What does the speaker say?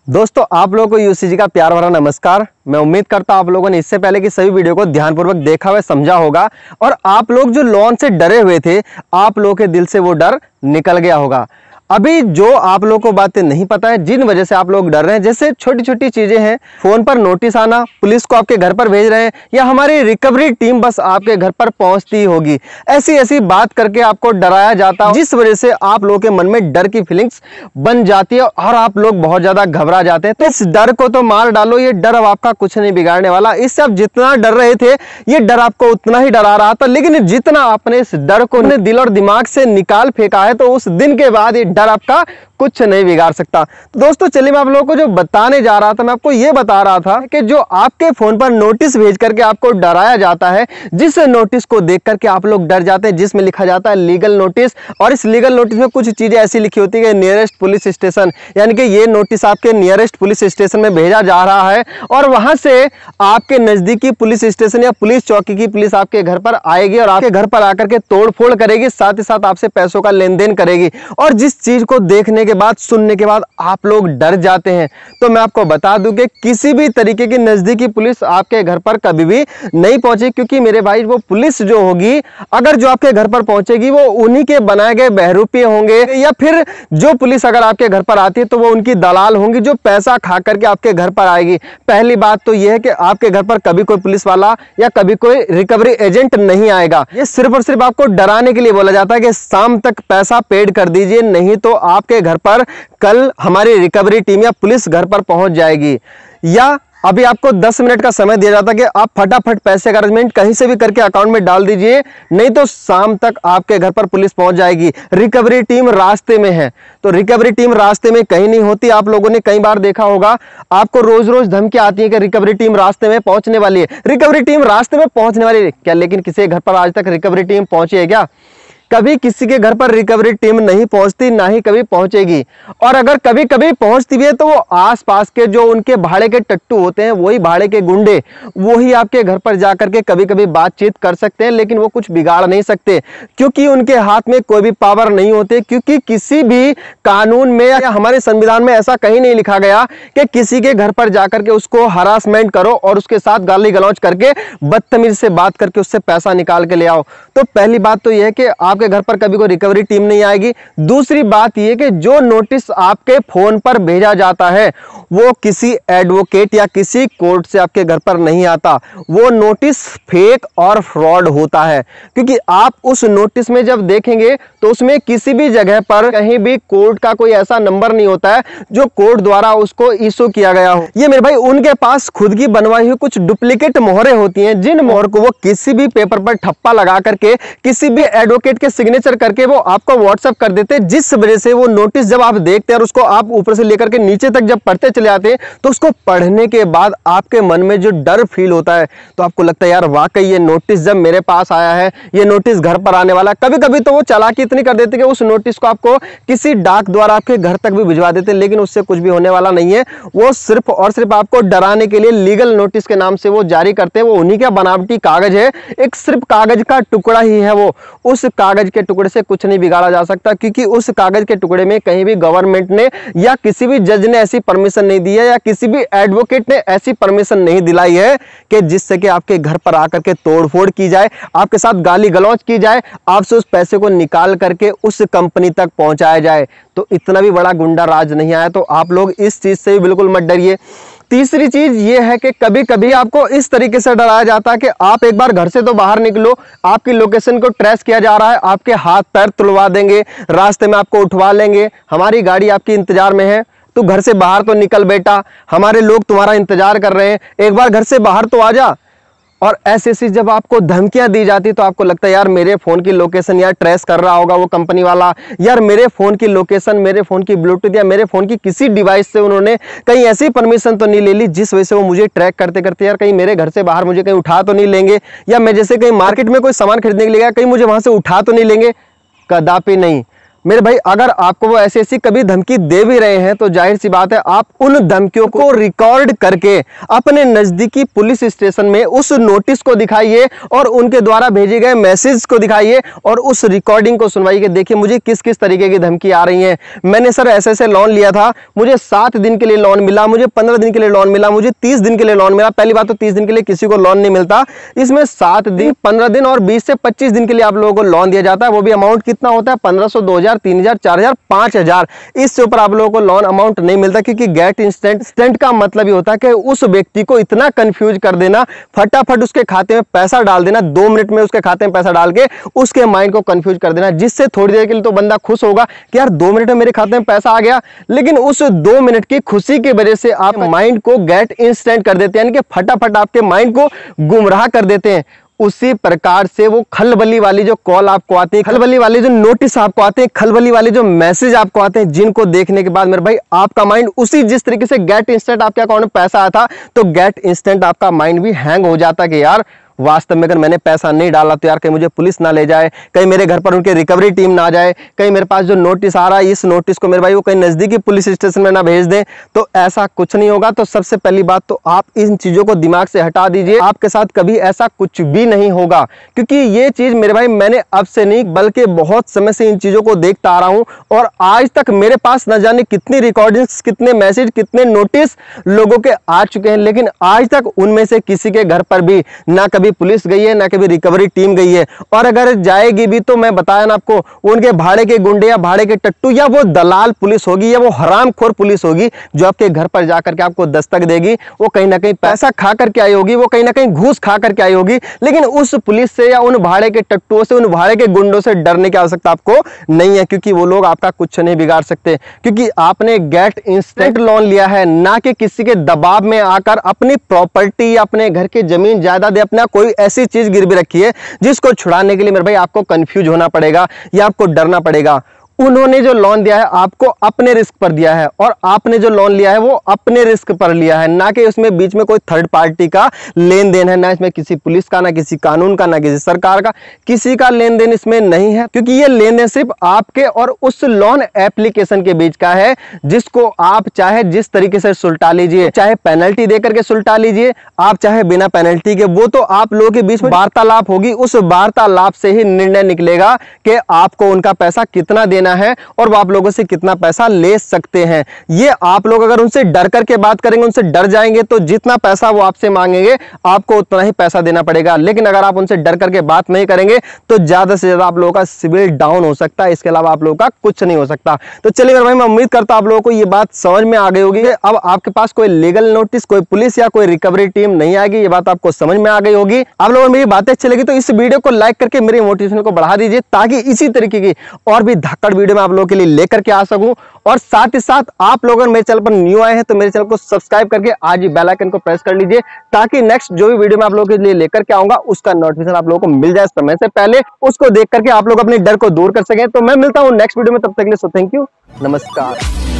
दोस्तों आप लोगों को यूसीजी का प्यार भरा नमस्कार। मैं उम्मीद करता हूं आप लोगों ने इससे पहले की सभी वीडियो को ध्यानपूर्वक देखा हुआ समझा होगा और आप लोग जो लोन से डरे हुए थे आप लोगों के दिल से वो डर निकल गया होगा। अभी जो आप लोगों को बातें नहीं पता है, जिन वजह से आप लोग डर रहे हैं, जैसे छोटी छोटी चीजें हैं, फोन पर नोटिस आना, पुलिस को आपके घर पर भेज रहे हैं या हमारी रिकवरी टीम बस आपके घर पर पहुंचती होगी, ऐसी ऐसी बात करके आपको डराया जाता है, जिस वजह से आप लोगों के मन में डर की फीलिंग्स बन जाती है और आप लोग बहुत ज्यादा घबरा जाते हैं। तो इस डर को तो मार डालो, ये डर अब आपका कुछ नहीं बिगाड़ने वाला। इससे आप जितना डर रहे थे ये डर आपको उतना ही डरा रहा था, लेकिन जितना आपने इस डर को अपने दिल और दिमाग से निकाल फेंका है तो उस दिन के बाद ये डर आपका कुछ नहीं बिगाड़ सकता। तो दोस्तों चलिए मैं आप लोगों को जो बताने जा रहा था, मैं आपको ये बता रहा था कि जो आपके फोन पर नोटिस भेज करके आपको डराया जाता है, जिस नोटिस को देख करके आप लोग डर जाते हैं, जिसमें लिखा जाता है लीगल नोटिस, और इस लीगल नोटिस में कुछ चीजें ऐसी लिखी होती है कि नियरेस्ट पुलिस स्टेशन, यानी कि ये नोटिस आपके नियरेस्ट पुलिस स्टेशन में भेजा जा रहा है और वहां से आपके नजदीकी पुलिस स्टेशन या पुलिस चौकी की पुलिस आपके घर पर आएगी और आपके घर पर आकर के तोड़फोड़ करेगी, साथ ही साथ आपसे पैसों का लेन देन करेगी। और जिस चीज को देखने के बाद, सुनने के बाद आप लोग डर जाते हैं, तो मैं आपको बता दूं कि किसी भी तरीके की नजदीकी पुलिस आपके घर पर कभी भी नहीं पहुंचे, क्योंकि मेरे भाई वो पुलिस जो होगी, अगर जो आपके घर पर पहुंचेगी वो उन्हीं के बनाए गए बहरूपी होंगे, या फिर जो पुलिस अगर आपके घर पर आती है तो वो उनकी दलाल होंगी जो पैसा खा करके आपके घर पर आएगी। पहली बात तो यह है कि आपके घर पर कभी कोई पुलिस वाला या कभी कोई रिकवरी एजेंट नहीं आएगा। ये सिर्फ और सिर्फ आपको डराने के लिए बोला जाता है कि शाम तक पैसा पेड कर दीजिए, नहीं तो आपके घर पर कल हमारी रिकवरी टीम या पुलिस घर पर पहुंच जाएगी। या अभी आपको 10 मिनट का समय दिया जाता है कि आप फटाफट पैसे का अरेंजमेंट कहीं से भी करके अकाउंट में डाल दीजिए, नहीं तो शाम तक आपके घर पर पुलिस पहुंच जाएगी। रिकवरी टीम रास्ते में है, तो रिकवरी टीम रास्ते में कहीं नहीं होती। आप लोगों ने कई बार देखा होगा, आपको रोज रोज धमकी आती है कि रिकवरी टीम रास्ते में पहुंचने वाली है, रिकवरी टीम रास्ते में पहुंचने वाली है क्या, लेकिन किसी के घर पर आज तक रिकवरी टीम पहुंची है क्या? कभी किसी के घर पर रिकवरी टीम नहीं पहुंचती, ना ही कभी पहुंचेगी। और अगर कभी कभी पहुंचती भी है तो वो आसपास के जो उनके भाड़े के टट्टू होते हैं, वही भाड़े के गुंडे, वही आपके घर पर जाकर के कभी कभी बातचीत कर सकते हैं, लेकिन वो कुछ बिगाड़ नहीं सकते, क्योंकि उनके हाथ में कोई भी पावर नहीं होती। क्योंकि किसी भी कानून में या हमारे संविधान में ऐसा कहीं नहीं लिखा गया कि किसी के घर पर जाकर के उसको हरासमेंट करो और उसके साथ गाली गलौज करके बदतमीज से बात करके उससे पैसा निकाल के ले आओ। तो पहली बात तो यह है कि आपके घर पर कभी कोई रिकवरी टीम नहीं आएगी। दूसरी बात यह कि जो नोटिस आपके फोन पर भेजा जाता है वो किसी एडवोकेट या किसी कोर्ट से आपके घर पर नहीं आता, वो नोटिस फेक और फ्रॉड होता है। क्योंकि आप उस नोटिस में जब देखेंगे तो उसमें किसी भी जगह पर कहीं भी कोर्ट का कोई ऐसा नंबर नहीं होता है जो कोर्ट द्वारा उसको इशू किया गया हो। ये मेरे भाई उनके पास खुद की बनवाई हुई कुछ डुप्लीकेट मोहरें होती हैं, जिन मोहर को वो किसी भी पेपर पर ठप्पा लगा करके किसी भी एडवोकेट के सिग्नेचर करके वो आपको व्हाट्सएप कर देते हैं, जिस वजह से वो नोटिस जब आप देखते हैं और उसको आप ऊपर से लेकर के नीचे तक जब पढ़ते चले आते हैं तो उसको पढ़ने के बाद आपके मन में जो डर फील होता है तो आपको लगता है यार वाकई ये नोटिस जब मेरे पास आया है, ये नोटिस घर पर आने वाला है। कभी कभी तो वो चालाकी इतनी कर देते कि उस नोटिस को आपको किसी डाक द्वारा आपके घर तक भी भिजवा देते, लेकिन उससे कुछ भी होने वाला नहीं है। वो सिर्फ और सिर्फ आपको डराने के लिए लीगल नोटिस के नाम से वो जारी करते हैं। वो उन्हीं का बनावटी कागज है, एक सिर्फ कागज का टुकड़ा ही है वो। उस कागज के टुकड़े से कुछ नहीं बिगाड़ा जा सकता, क्योंकि उस कागज के टुकड़े में कहीं भी गवर्नमेंट ने या किसी भी जज ने ऐसी परमिशन नहीं दी है या किसी भी एडवोकेट ने ऐसी परमिशन नहीं दिलाई है कि जिससे कि आपके घर पर आकर के तोड़फोड़ की जाए, आपके साथ गाली गलौज की जाए, आपसे उस पैसे को निकाल करके उस कंपनी तक पहुंचाया जाए। तो इतना भी बड़ा गुंडा राज नहीं आया, तो आप लोग इस चीज से भी बिल्कुल मत डरिए। तीसरी चीज ये है कि कभी कभी आपको इस तरीके से डराया जाता है कि आप एक बार घर से तो बाहर निकलो, आपकी लोकेशन को ट्रेस किया जा रहा है, आपके हाथ पैर तुड़वा देंगे, रास्ते में आपको उठवा लेंगे, हमारी गाड़ी आपकी इंतजार में है, तो घर से बाहर तो निकल बेटा, हमारे लोग तुम्हारा इंतजार कर रहे हैं, एक बार घर से बाहर तो आ जा। और ऐसी जब आपको धमकियां दी जाती तो आपको लगता है यार मेरे फोन की लोकेशन यार ट्रेस कर रहा होगा वो कंपनी वाला, यार मेरे फोन की लोकेशन, मेरे फोन की ब्लूटूथ या मेरे फोन की किसी डिवाइस से उन्होंने कहीं ऐसी परमिशन तो नहीं ले ली जिस वजह से वो मुझे ट्रैक करते करते यार कहीं मेरे घर से बाहर मुझे कहीं उठा तो नहीं लेंगे, या मैं जैसे कहीं मार्केट में कोई सामान खरीदने के लिए गया कहीं मुझे वहां से उठा तो नहीं लेंगे। कदापि नहीं। मेरे भाई अगर आपको वो ऐसी कभी धमकी दे भी रहे हैं तो जाहिर सी बात है आप उन धमकियों को रिकॉर्ड करके अपने नजदीकी पुलिस स्टेशन में उस नोटिस को दिखाइए और उनके द्वारा भेजे गए मैसेज को दिखाइए और उस रिकॉर्डिंग को सुनवाइए कि देखिए मुझे किस किस तरीके की धमकी आ रही है। मैंने सर ऐसे लोन लिया था, मुझे 7 दिन के लिए लोन मिला, मुझे 15 दिन के लिए लोन मिला, मुझे 30 दिन के लिए लोन मिला। पहली बात तो 30 दिन के लिए किसी को लोन नहीं मिलता, इसमें 7 दिन, 15 दिन और 20 से 25 दिन के लिए आप लोगों को लोन दिया जाता है। वो भी अमाउंट कितना होता है, 1500, 2000, 3000, 4000, 5000। इससे ऊपर आप लोगों को लोन अमाउंट नहीं मिलता, क्योंकि गेट इंस्टेंट का मतलब ही होता है कि उस व्यक्ति को इतना कंफ्यूज कर देना, फटाफट उसके खाते में पैसा डाल देना, 2 मिनट में उसके खाते में पैसा डाल के उसके माइंड को कंफ्यूज कर देना, जिससे थोड़ी देर के लिए तो बंदा खुश होगा कि यार 2 मिनट में मेरे खाते में पैसा आ गया। लेकिन उस 2 मिनट की खुशी की वजह से आप माइंड को गेट इंस्टेंट कर देते हैं, यानी कि फटाफट आपके माइंड को गुमराह कर देते हैं। उसी प्रकार से वो खलबली वाली जो कॉल आपको आती है, खलबली वाली जो नोटिस आपको आते हैं, खलबली वाली जो मैसेज आपको आते हैं, जिनको देखने के बाद मेरे भाई आपका माइंड उसी जिस तरीके से गेट इंस्टेंट आपके अकाउंट में पैसा आया था, तो गेट इंस्टेंट आपका माइंड भी हैंग हो जाता कि यार वास्तव में अगर मैंने पैसा नहीं डाला तो यार कहीं मुझे पुलिस ना ले जाए, कहीं मेरे घर पर उनके रिकवरी टीम ना आ जाए, कहीं मेरे पास जो नोटिस आ रहा है इस नोटिस को मेरे भाई वो कहीं नजदीकी पुलिस स्टेशन में ना भेज दें। तो ऐसा कुछ नहीं होगा। तो सबसे पहली बात तो आप इन चीजों को दिमाग से हटा दीजिए, आपके साथ कभी ऐसा कुछ भी नहीं होगा, क्योंकि ये चीज मेरे भाई मैंने अब से नहीं बल्कि बहुत समय से इन चीजों को देखता आ रहा हूं और आज तक मेरे पास न जाने कितनी रिकॉर्डिंग्स, कितने मैसेज, कितने नोटिस लोगों के आ चुके हैं, लेकिन आज तक उनमें से किसी के घर पर भी ना कभी पुलिस गई है ना कभी रिकवरी टीम गई है। और अगर जाएगी भी तो मैं बताया ना आपको, उनके भाड़े के गुंडे या भाड़े के टट्टू या वो दलाल पुलिस होगी या वो हरामखोर पुलिस होगी जो आपके घर पर जाकर के आपको दस्तक देगी। वो कहीं ना कहीं पैसा खा करके आई होगी, वो कहीं ना कहीं घूस खा करके आई होगी, लेकिन उस पुलिस से या उन भाड़े के टट्टुओं से, उन भाड़े के गुंडों से डरने की आवश्यकता आपको नहीं है, क्योंकि वो लोग आपका कुछ नहीं बिगाड़ सकते, क्योंकि आपने गेट इंस्टेंट लोन लिया है, ना कि किसी के दबाव में आकर अपनी प्रॉपर्टी, अपने घर की जमीन जायदाद, अपना कोई ऐसी चीज गिरवी रखी है जिसको छुड़ाने के लिए मेरे भाई आपको कंफ्यूज होना पड़ेगा या आपको डरना पड़ेगा। उन्होंने जो लोन दिया है आपको अपने रिस्क पर दिया है और आपने जो लोन लिया है वो अपने रिस्क पर लिया है, ना कि उसमें बीच में कोई थर्ड पार्टी का लेन देन है, ना इसमें किसी पुलिस का, ना किसी कानून का, ना किसी सरकार का, किसी का लेन देन इसमें नहीं है, क्योंकि ये लेन देन सिर्फ आपके और उस लोन एप्लीकेशन के बीच का है, जिसको आप चाहे जिस तरीके से सुलटा लीजिए, चाहे पेनल्टी देकर के सुलटा लीजिए, आप चाहे बिना पेनल्टी के, वो तो आप लोगों के बीच में वार्तालाप होगी। उस वार्तालाप से ही निर्णय निकलेगा कि आपको उनका पैसा कितना देना है और वो आप लोगों से कितना पैसा ले सकते हैं। ये आप लोग अगर उनसे डर करके बात करेंगे, उनसे डर जाएंगे, तो जितना पैसा वो आपसे मांगेंगे आपको उतना ही पैसा देना पड़ेगा। लेकिन अगर आप उनसे डर करके बात नहीं करेंगे तो ज्यादा से ज्यादा आप लोगों का सिविल डाउन हो सकता है, इसके अलावा आप लोगों का कुछ नहीं हो सकता। तो चलिए मेरे भाई, मैं उम्मीद करता हूं आप लोगों को ये बात समझ में आ गई होगी। अब आपके पास कोई लीगल नोटिस, कोई पुलिस या कोई रिकवरी टीम नहीं आएगी, ये बात आपको समझ में आ गई होगी। आप लोगों को मेरी बातें अच्छी लगी तो इस वीडियो को लाइक करके मेरी मोटिवेशन को बढ़ा दीजिए, ताकि इसी तरीके की और भी धाकड़ वीडियो में आप लोगों के लिए लेकर के आ सकूं। और साथ ही साथ आप लोग अगर मेरे चैनल पर न्यू आए हैं तो मेरे चैनल को सब्सक्राइब करके आज ही बेल आइकन को प्रेस कर लीजिए, ताकि नेक्स्ट जो भी वीडियो मैं आप लोगों के लिए लेकर के आऊंगा उसका नोटिफिकेशन आप लोगों को मिल जाए समय से पहले, उसको देख करके आप लोग अपने डर को दूर कर सकें। तो मैं मिलता हूं नेक्स्ट वीडियो में, तब तक के लिए सो थैंक यू, नमस्कार।